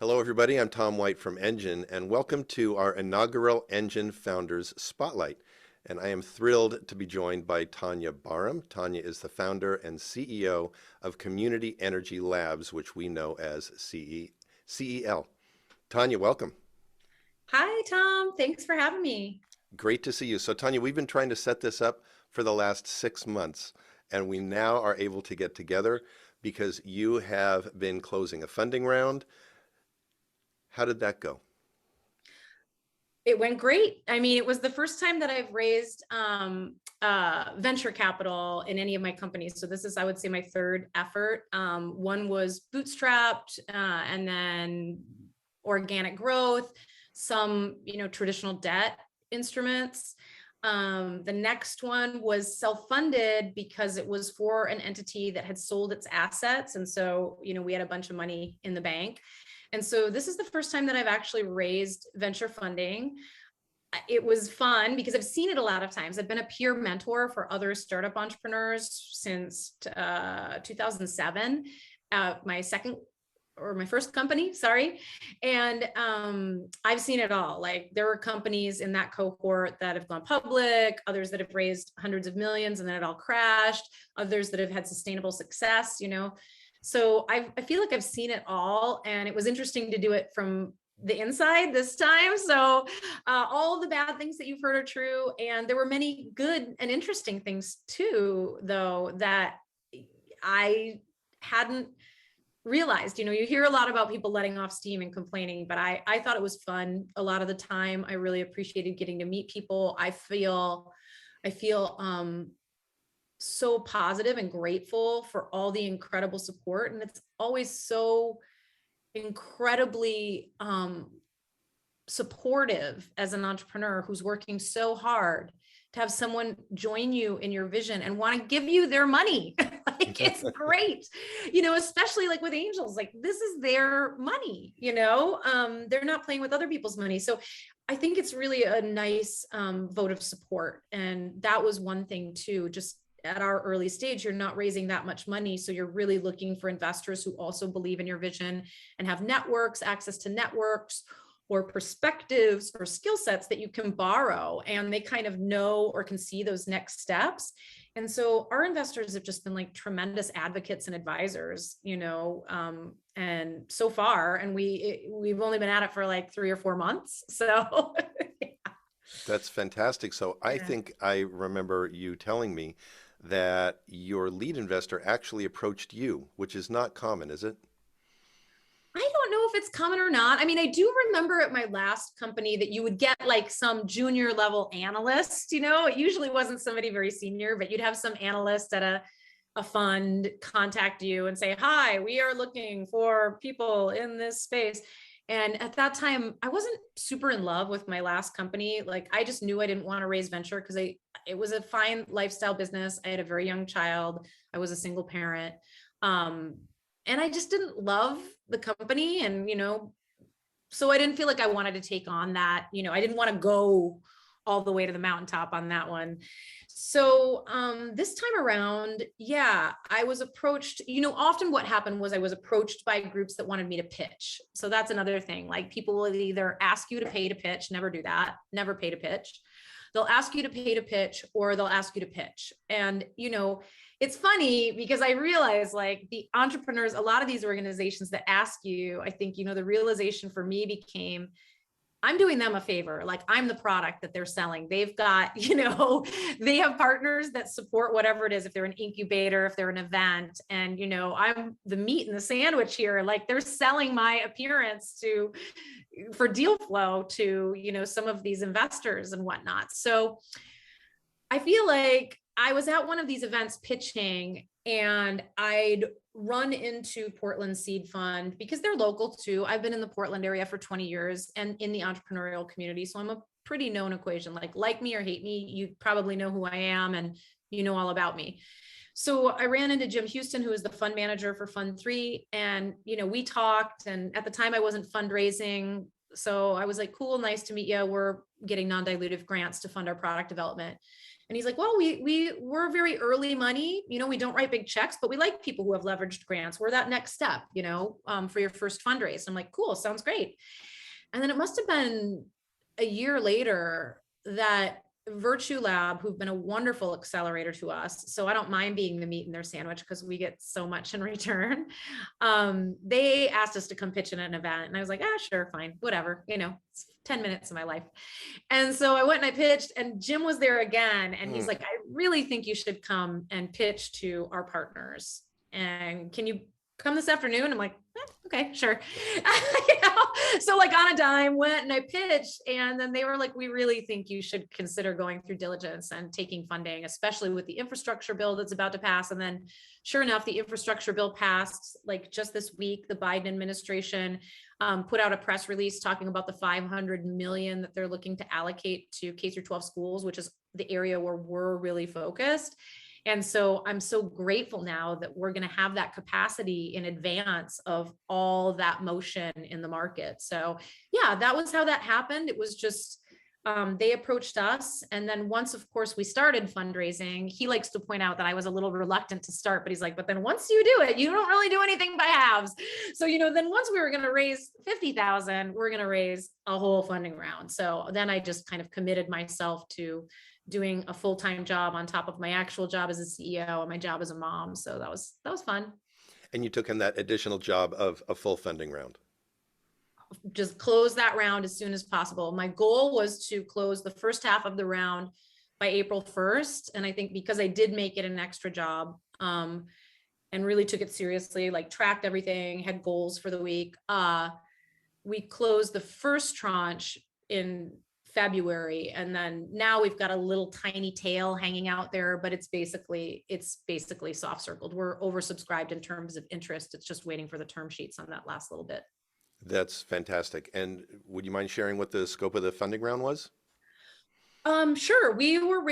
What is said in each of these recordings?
Hello, everybody. I'm Tom White from NGIN, and welcome to our inaugural NGIN Founders Spotlight. And I am thrilled to be joined by Tanya Barham. Tanya is the founder and CEO of Community Energy Labs, which we know as CEL. Tanya, welcome. Hi, Tom. Thanks for having me. Great to see you. So, Tanya, we've been trying to set this up for the last 6 months, and we now are able to get together because you have been closing a funding round. How did that go? It went great. I mean, it was the first time that I've raised venture capital in any of my companies. So this is, I would say, my third effort. One was bootstrapped, and then organic growth, some, traditional debt instruments. The next one was self-funded because it was for an entity that had sold its assets. And so, we had a bunch of money in the bank. And so this is the first time that I've actually raised venture funding. It was fun because I've seen it a lot of times. I've been a peer mentor for other startup entrepreneurs since 2007, my first company, sorry. And I've seen it all. Like, there were companies in that cohort that have gone public, others that have raised hundreds of millions and then it all crashed, others that have had sustainable success. So I feel like I've seen it all, and it was interesting to do it from the inside this time. So all the bad things that you've heard are true. And there were many good and interesting things too, though, that I hadn't realized. You hear a lot about people letting off steam and complaining, but I thought it was fun a lot of the time. I really appreciated getting to meet people. I feel so positive and grateful for all the incredible support. And it's always so incredibly supportive as an entrepreneur who's working so hard to have someone join you in your vision and want to give you their money. Like, it's great, especially like with angels, like this is their money, they're not playing with other people's money. So I think it's really a nice vote of support. And that was one thing too, just at our early stage, you're not raising that much money. So you're really looking for investors who also believe in your vision and have networks, access to networks or perspectives or skill sets that you can borrow. And they kind of know or can see those next steps. And so our investors have just been like tremendous advocates and advisors, and so far, and we've only been at it for like 3 or 4 months. So That's fantastic. So I yeah. think I remember you telling me that your lead investor actually approached you, which is not common, is it? I don't know if it's common or not. I mean, I do remember at my last company that you would get like some junior level analyst, it usually wasn't somebody very senior, but you'd have some analyst at a fund contact you and say, hi, we are looking for people in this space. And at that time, I wasn't super in love with my last company. Like, I just knew I didn't want to raise venture because it was a fine lifestyle business. I had a very young child. I was a single parent. And I just didn't love the company. And, so I didn't feel like I wanted to take on that. I didn't want to go all the way to the mountaintop on that one. So this time around, yeah, I was approached. Often what happened was I was approached by groups that wanted me to pitch. So that's another thing. Like, people will either ask you to pay to pitch, never do that, never pay to pitch. They'll ask you to pay to pitch, or they'll ask you to pitch. And, it's funny because I realize, like, the entrepreneurs, a lot of these organizations that ask you, I think, the realization for me became, I'm doing them a favor. Like, I'm the product that they're selling. They've got, they have partners that support whatever it is. If they're an incubator, if they're an event, and, I'm the meat in the sandwich here. Like, they're selling my appearance for deal flow to, some of these investors and whatnot. So I feel like I was at one of these events pitching, and I'd run into Portland Seed Fund because they're local too. I've been in the Portland area for 20 years and in the entrepreneurial community. So I'm a pretty known equation. Like me or hate me, you probably know who I am and you know all about me. So I ran into Jim Houston, who is the fund manager for Fund 3. And, we talked, and at the time I wasn't fundraising. So I was like, cool, nice to meet you. We're getting non-dilutive grants to fund our product development. And he's like, well, we're very early money, we don't write big checks, but we like people who have leveraged grants. We're that next step, for your first fundraise. I'm like, cool, sounds great. And then it must have been a year later that Virtue Lab, who've been a wonderful accelerator to us, so I don't mind being the meat in their sandwich because we get so much in return. They asked us to come pitch in an event, and I was like, sure, fine, whatever, it's 10 minutes of my life. And so I went and I pitched, and Jim was there again, and he's like, I really think you should come and pitch to our partners. And can you come this afternoon? I'm like, okay, sure. So like on a dime, went and I pitched, and then they were like, we really think you should consider going through diligence and taking funding, especially with the infrastructure bill that's about to pass. And then sure enough, the infrastructure bill passed like just this week. The Biden administration put out a press release talking about the $500 million that they're looking to allocate to K-12 schools, which is the area where we're really focused. And so I'm so grateful now that we're going to have that capacity in advance of all that motion in the market. So yeah, that was how that happened. It was just, they approached us. And then once, of course, we started fundraising, he likes to point out that I was a little reluctant to start, but he's like, but then once you do it, you don't really do anything by halves. So, then once we were going to raise 50,000, we're going to raise a whole funding round. So then I just kind of committed myself to doing a full-time job on top of my actual job as a CEO and my job as a mom. So that was fun. And you took in that additional job of a full funding round. Just close that round as soon as possible. My goal was to close the first half of the round by April 1st. And I think because I did make it an extra job, and really took it seriously, like tracked everything, had goals for the week, we closed the first tranche in February. And then now we've got a little tiny tail hanging out there, but it's basically soft circled. We're oversubscribed in terms of interest. It's just waiting for the term sheets on that last little bit. That's fantastic. And would you mind sharing what the scope of the funding round was? Sure. We were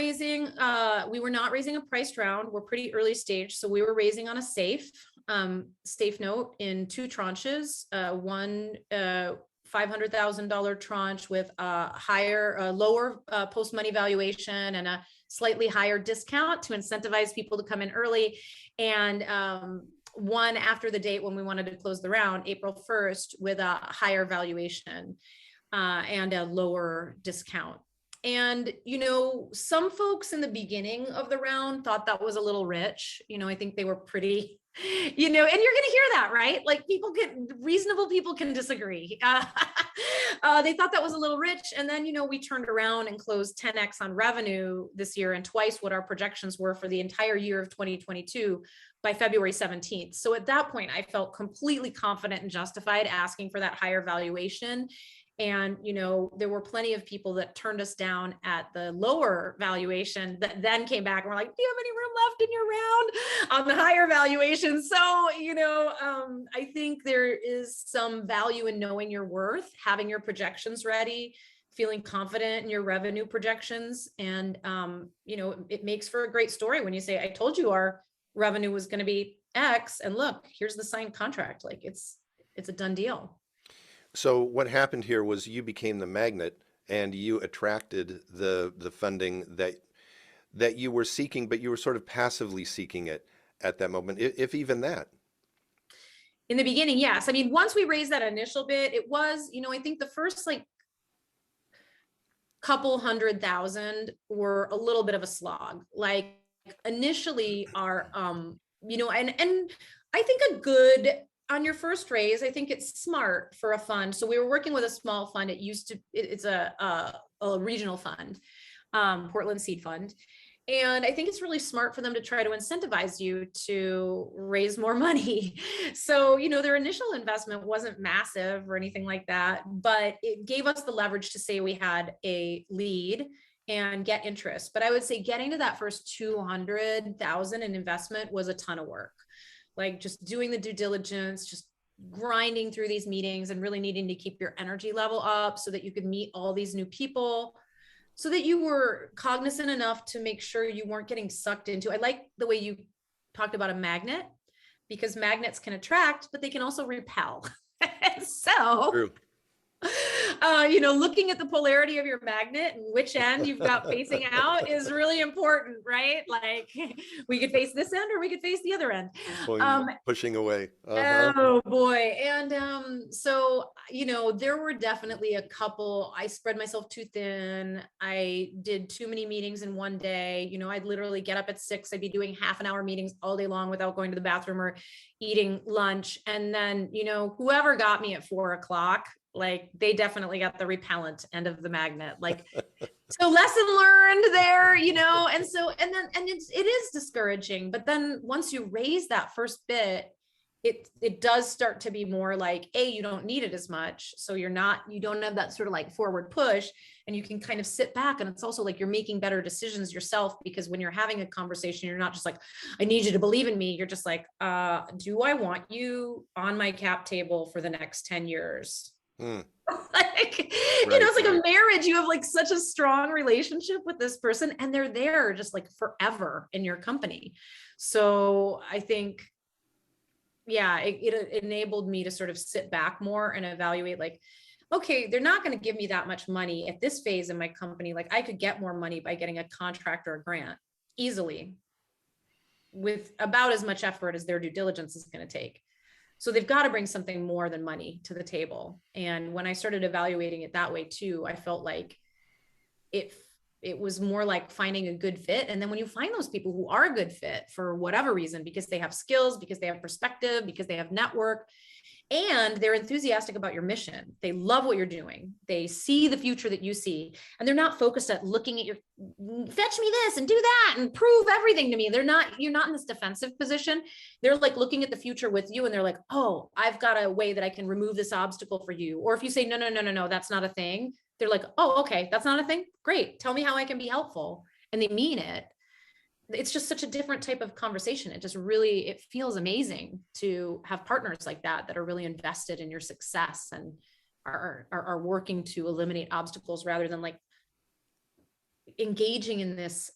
not raising a priced round. We're pretty early stage. So we were raising on a safe note in two tranches, one, $500,000 tranche with a lower post-money valuation and a slightly higher discount to incentivize people to come in early. And one after the date when we wanted to close the round, April 1st, with a higher valuation and a lower discount. And, some folks in the beginning of the round thought that was a little rich. I think they were pretty, and you're going to hear that, right? Like reasonable people can disagree. They thought that was a little rich. And then, we turned around and closed 10x on revenue this year and twice what our projections were for the entire year of 2022 by February 17th. So at that point, I felt completely confident and justified asking for that higher valuation. And, there were plenty of people that turned us down at the lower valuation that then came back and were like, do you have any room left in your round on the higher valuation? So, I think there is some value in knowing your worth, having your projections ready, feeling confident in your revenue projections. And, it makes for a great story when you say, I told you our revenue was going to be X, and look, here's the signed contract. Like it's a done deal. So what happened here was you became the magnet and you attracted the funding that you were seeking, but you were sort of passively seeking it at that moment, if even that. In the beginning, yes. I mean, once we raised that initial bit, it was, I think the first like couple 100,000 were a little bit of a slog. Like initially our, and I think on your first raise, I think it's smart for a fund. So we were working with a small fund. It's a regional fund, Portland Seed Fund. And I think it's really smart for them to try to incentivize you to raise more money. So, their initial investment wasn't massive or anything like that, but it gave us the leverage to say we had a lead and get interest. But I would say getting to that first 200,000 in investment was a ton of work. Like just doing the due diligence, just grinding through these meetings and really needing to keep your energy level up so that you could meet all these new people, so that you were cognizant enough to make sure you weren't getting sucked into. I like the way you talked about a magnet, because magnets can attract, but they can also repel. So True. Looking at the polarity of your magnet and which end you've got facing out is really important, right? Like we could face this end or we could face the other end. Pushing away. Oh boy. And there were definitely a couple. I spread myself too thin. I did too many meetings in one day. I'd literally get up at 6. I'd be doing half an hour meetings all day long without going to the bathroom or eating lunch. And then, whoever got me at 4 o'clock, like they definitely got the repellent end of the magnet. Like, so lesson learned there, and it is discouraging. But then once you raise that first bit, it does start to be more like, you don't need it as much. So you don't have that sort of like forward push, and you can kind of sit back. And it's also like you're making better decisions yourself, because when you're having a conversation, you're not just like, I need you to believe in me. You're just like, do I want you on my cap table for the next 10 years? It's like a marriage. You have like such a strong relationship with this person, and they're there just like forever in your company. So I think, it enabled me to sort of sit back more and evaluate, like, okay, they're not going to give me that much money at this phase in my company. Like I could get more money by getting a contract or a grant easily with about as much effort as their due diligence is going to take. So they've got to bring something more than money to the table. And when I started evaluating it that way too, I felt like it was more like finding a good fit. And then when you find those people who are a good fit for whatever reason, because they have skills, because they have perspective, because they have network, and they're enthusiastic about your mission, they love what you're doing, they see the future that you see, and they're not focused at looking at your, fetch me this and do that and prove everything to me. You're not in this defensive position. They're like looking at the future with you, and they're like, oh, I've got a way that I can remove this obstacle for you. Or if you say, no, that's not a thing, they're like, oh, okay, that's not a thing. Great. Tell me how I can be helpful. And they mean it. It's just such a different type of conversation. It feels amazing to have partners like that are really invested in your success and are working to eliminate obstacles rather than like engaging in this.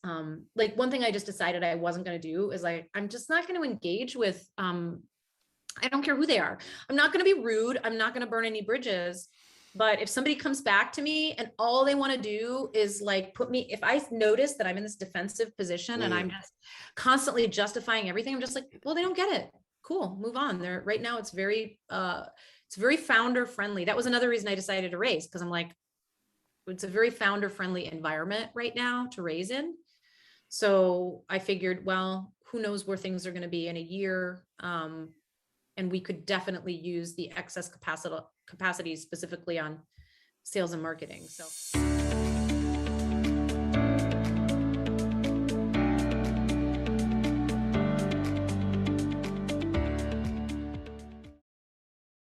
Like one thing I just decided I wasn't going to do is like, I'm just not going to engage with, I don't care who they are. I'm not going to be rude. I'm not going to burn any bridges. But if somebody comes back to me and all they want to do is like if I notice that I'm in this defensive position and I'm just constantly justifying everything, I'm just like, well, they don't get it. Cool, move on. There right now, it's very founder friendly. That was another reason I decided to raise, because I'm like, it's a very founder friendly environment right now to raise in. So I figured, well, who knows where things are going to be in a year. And we could definitely use the excess capacity specifically on sales and marketing. So